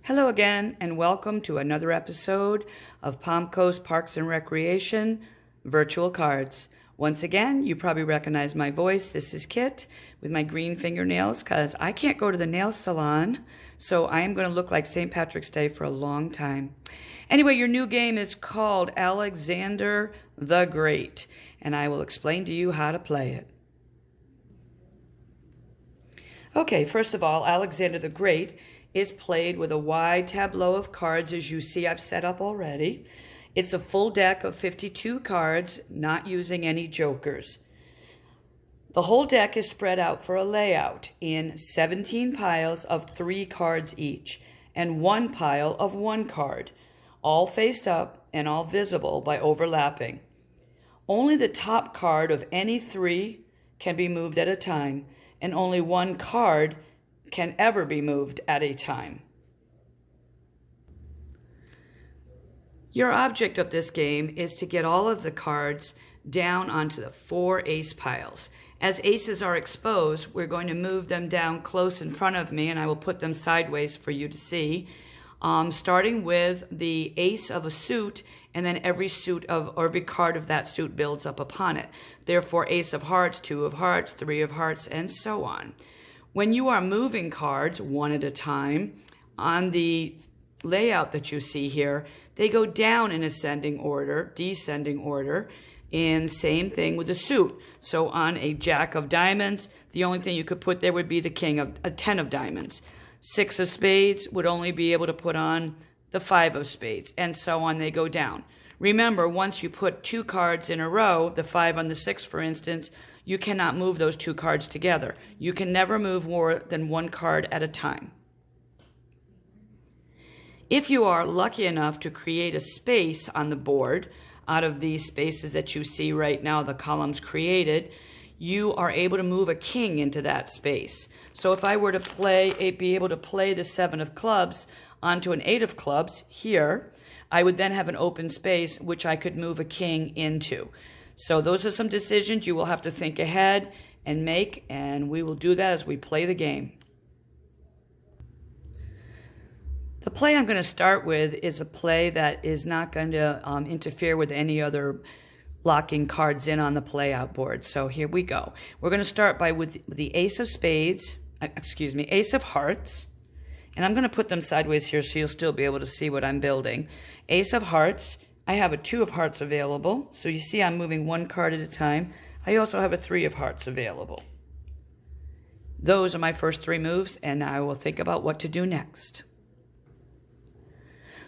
Hello again, and welcome to another episode of Palm Coast Parks and Recreation Virtual Cards. Once again, you probably recognize my voice. This is Kit with my green fingernails because I can't go to the nail salon, so I am going to look like St. Patrick's Day for a long time. Anyway, your new game is called Alexander the Great, and I will explain to you how to play it. Okay, first of all, Alexander the Great is played with a wide tableau of cards, as you see I've set up already. It's a full deck of 52 cards, not using any jokers. The whole deck is spread out for a layout in 17 piles of 3 cards each, and 1 pile of 1 card, all faced up and all visible by overlapping. Only the top card of any 3 can be moved at a time, and only 1 card can ever be moved at a time. Your object of this game is to get all of the cards down onto the 4 ace piles. As aces are exposed, we're going to move them down close in front of me, and I will put them sideways for you to see, starting with the ace of a suit, and then every card of that suit builds up upon it. Therefore, ace of hearts, 2 of hearts, 3 of hearts, and so on. When you are moving cards one at a time, on the layout that you see here, they go down in ascending order, descending order, and same thing with the suit. So on a jack of diamonds, the only thing you could put there would be the king of a 10 of diamonds. 6 of spades would only be able to put on the 5 of spades, and so on. They go down. Remember, once you put 2 cards in a row, the 5 on the 6, for instance, you cannot move those 2 cards together. You can never move more than 1 card at a time. If you are lucky enough to create a space on the board out of these spaces that you see right now, the columns created, you are able to move a king into that space. So if I were to be able to play the 7 of clubs onto an 8 of clubs here, I would then have an open space which I could move a king into. So those are some decisions you will have to think ahead and make, and we will do that as we play the game. The play I'm going to start with is a play that is not going to interfere with any other locking cards in on the play-out board. So here we go. We're going to start with the ace of spades, ace of hearts, and I'm going to put them sideways here so you'll still be able to see what I'm building. Ace of hearts. I have a 2 of hearts available, so you see I'm moving 1 card at a time. I also have a 3 of hearts available. Those are my first 3 moves, and now I will think about what to do next.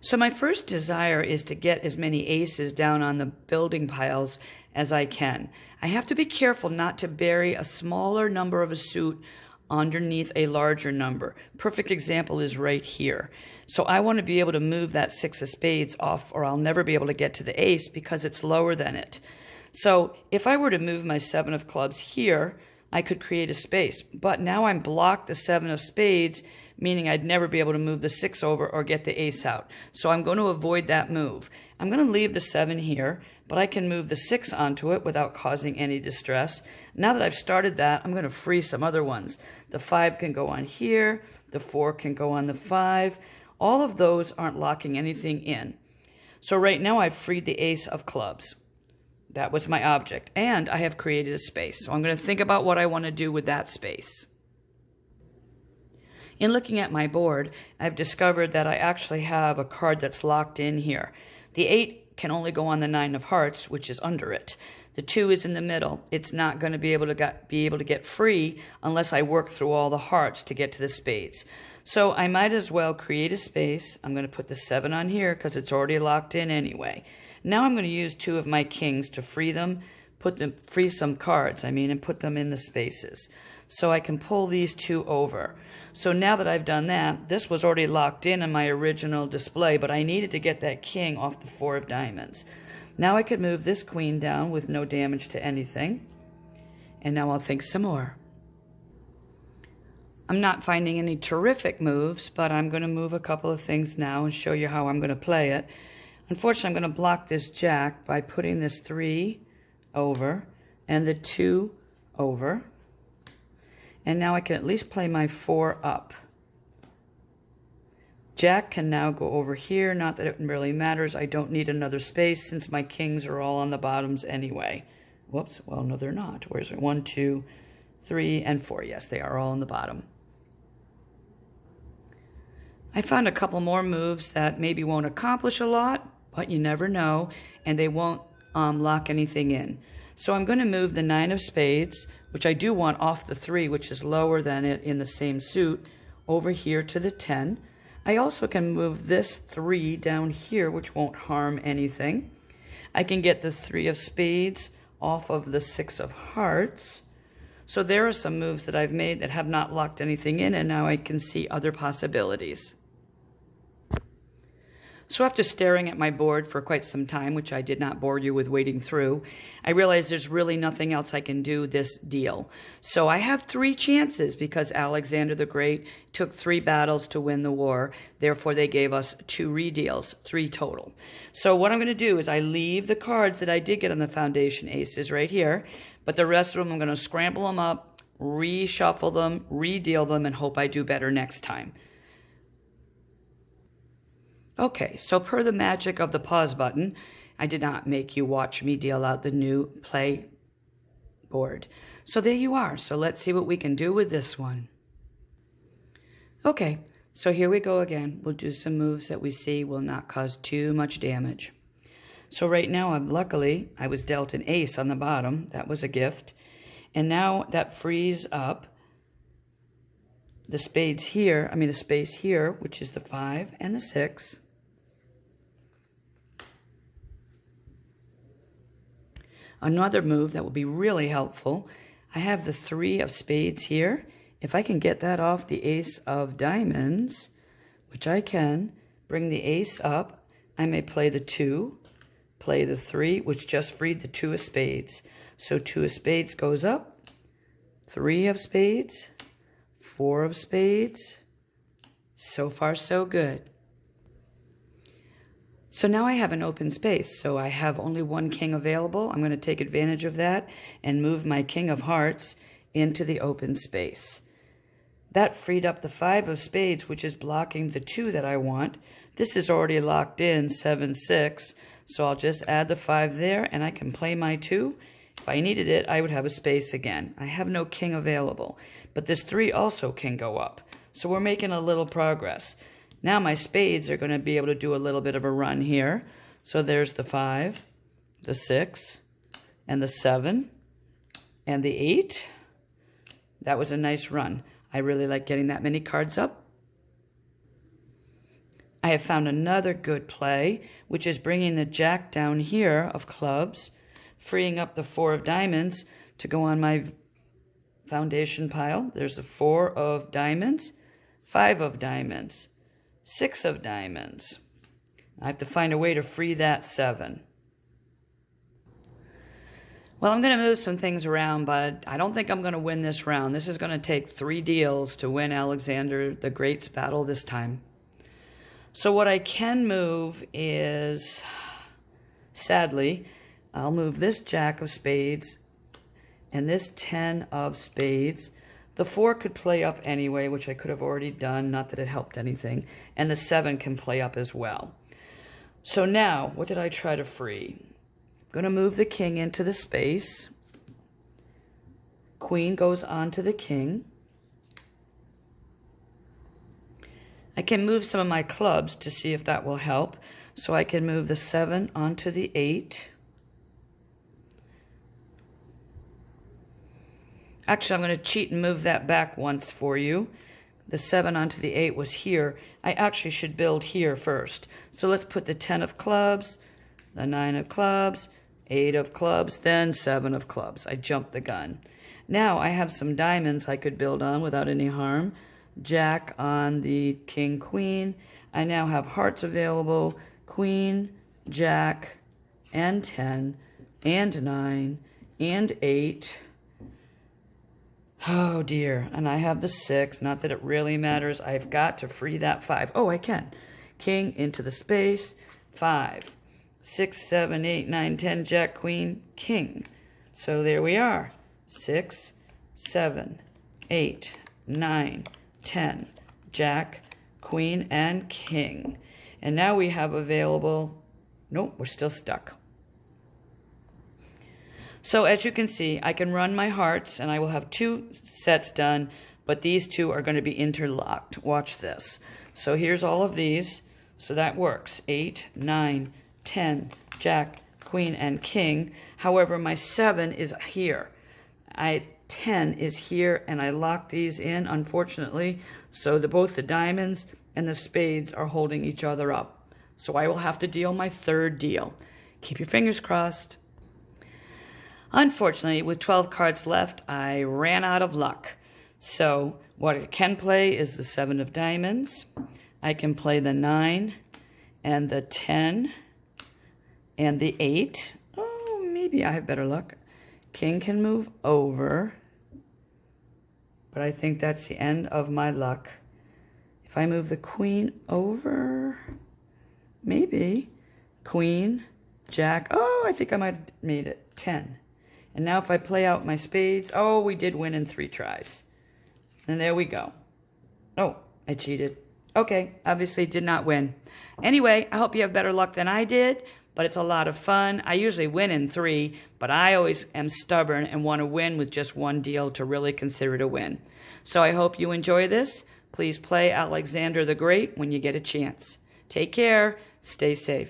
So my first desire is to get as many aces down on the building piles as I can. I have to be careful not to bury a smaller number of a suit underneath a larger number. Perfect example is right here. So I want to be able to move that 6 of spades off, or I'll never be able to get to the ace because it's lower than it. So if I were to move my 7 of clubs here, I could create a space. But now I'm blocked the 7 of spades, meaning I'd never be able to move the 6 over or get the ace out. So I'm going to avoid that move. I'm going to leave the 7 here, but I can move the 6 onto it without causing any distress. Now that I've started that, I'm going to free some other ones. The 5 can go on here. The 4 can go on the 5. All of those aren't locking anything in. So right now I've freed the ace of clubs. That was my object. And I have created a space. So I'm going to think about what I want to do with that space. In looking at my board, I've discovered that I actually have a card that's locked in here. The 8 can only go on the 9 of hearts, which is under it. The 2 is in the middle. It's not going to be able to get free unless I work through all the hearts to get to the spades. So I might as well create a space. I'm going to put the 7 on here because it's already locked in anyway. Now I'm going to use 2 of my kings to free them, free some cards, and put them in the spaces. So I can pull these 2 over. So now that I've done that, this was already locked in my original display, but I needed to get that king off the 4 of diamonds. Now I could move this queen down with no damage to anything. And now I'll think some more. I'm not finding any terrific moves, but I'm going to move a couple of things now and show you how I'm going to play it. Unfortunately, I'm going to block this jack by putting this 3 over and the 2 over. And now I can at least play my 4 up. Jack can now go over here. Not that it really matters. I don't need another space since my kings are all on the bottoms anyway. Whoops. Well, no, they're not. Where's it? 1, 2, 3, and 4. Yes, they are all on the bottom. I found a couple more moves that maybe won't accomplish a lot, but you never know, and they won't lock anything in. So I'm going to move the 9 of spades, which I do want off the 3, which is lower than it in the same suit, over here to the 10. I also can move this 3 down here, which won't harm anything. I can get the 3 of spades off of the 6 of hearts. So there are some moves that I've made that have not locked anything in, and now I can see other possibilities. So after staring at my board for quite some time, which I did not bore you with wading through, I realized there's really nothing else I can do this deal. So I have 3 chances because Alexander the Great took 3 battles to win the war. Therefore, they gave us 2 redeals, 3 total. So what I'm going to do is I leave the cards that I did get on the foundation aces right here, but the rest of them I'm going to scramble them up, reshuffle them, redeal them, and hope I do better next time. Okay, so per the magic of the pause button, I did not make you watch me deal out the new play board. So there you are. So let's see what we can do with this one. Okay, so here we go again. We'll do some moves that we see will not cause too much damage. So right now, luckily, I was dealt an ace on the bottom. That was a gift. And now that frees up the spades here, the space here, which is the 5 and the 6. Another move that will be really helpful, I have the 3 of spades here. If I can get that off the ace of diamonds, which I can, bring the ace up, I may play the 2, play the 3, which just freed the 2 of spades. So 2 of spades goes up, 3 of spades, 4 of spades. So far, so good. So now I have an open space, so I have only 1 king available. I'm going to take advantage of that and move my king of hearts into the open space. That freed up the 5 of spades, which is blocking the 2 that I want. This is already locked in, 7, 6, so I'll just add the 5 there, and I can play my 2. If I needed it, I would have a space again. I have no king available, but this 3 also can go up. So we're making a little progress. Now my spades are going to be able to do a little bit of a run here. So there's the 5, the 6, and the 7, and the 8. That was a nice run. I really like getting that many cards up. I have found another good play, which is bringing the jack down here of clubs, freeing up the 4 of diamonds to go on my foundation pile. There's the 4 of diamonds, 5 of diamonds, 6 of diamonds. I have to find a way to free that 7. Well, I'm going to move some things around, but I don't think I'm going to win this round. This is going to take 3 deals to win Alexander the Great's battle this time. So what I can move is, sadly, I'll move this jack of spades and this 10 of spades. The 4 could play up anyway, which I could have already done, not that it helped anything. And the 7 can play up as well. So now, what did I try to free? I'm going to move the king into the space. Queen goes onto the king. I can move some of my clubs to see if that will help. So I can move the 7 onto the 8. Actually, I'm going to cheat and move that back once for you. The 7 onto the 8 was here. I actually should build here first. So let's put the 10 of clubs, the 9 of clubs, 8 of clubs, then 7 of clubs. I jumped the gun. Now I have some diamonds I could build on without any harm. Jack on the king, queen. I now have hearts available. Queen, jack, and 10, and 9, and 8. Oh dear, and I have the 6, not that it really matters. I've got to free that 5. Oh, I can. King into the space, 5, 6, 7, 8, 9, 10, jack, queen, king. So there we are, 6, 7, 8, 9, 10, jack, queen, and king. And now we have available, nope, we're still stuck. So as you can see, I can run my hearts and I will have 2 sets done, but these 2 are going to be interlocked. Watch this. So here's all of these. So that works. 8, 9, 10, jack, queen, and king. However, my 7 is here. 10 is here, and I lock these in, unfortunately, so both the diamonds and the spades are holding each other up. So I will have to deal my 3rd deal. Keep your fingers crossed. Unfortunately, with 12 cards left, I ran out of luck. So what I can play is the 7 of diamonds. I can play the 9 and the 10 and the 8. Oh, maybe I have better luck. King can move over, but I think that's the end of my luck. If I move the queen over, maybe. Queen, jack. Oh, I think I might have made it 10. And now if I play out my spades, oh, we did win in 3 tries. And there we go. Oh, I cheated. Okay, obviously did not win. Anyway, I hope you have better luck than I did, but it's a lot of fun. I usually win in 3, but I always am stubborn and want to win with just 1 deal to really consider it a win. So I hope you enjoy this. Please play Alexander the Great when you get a chance. Take care. Stay safe.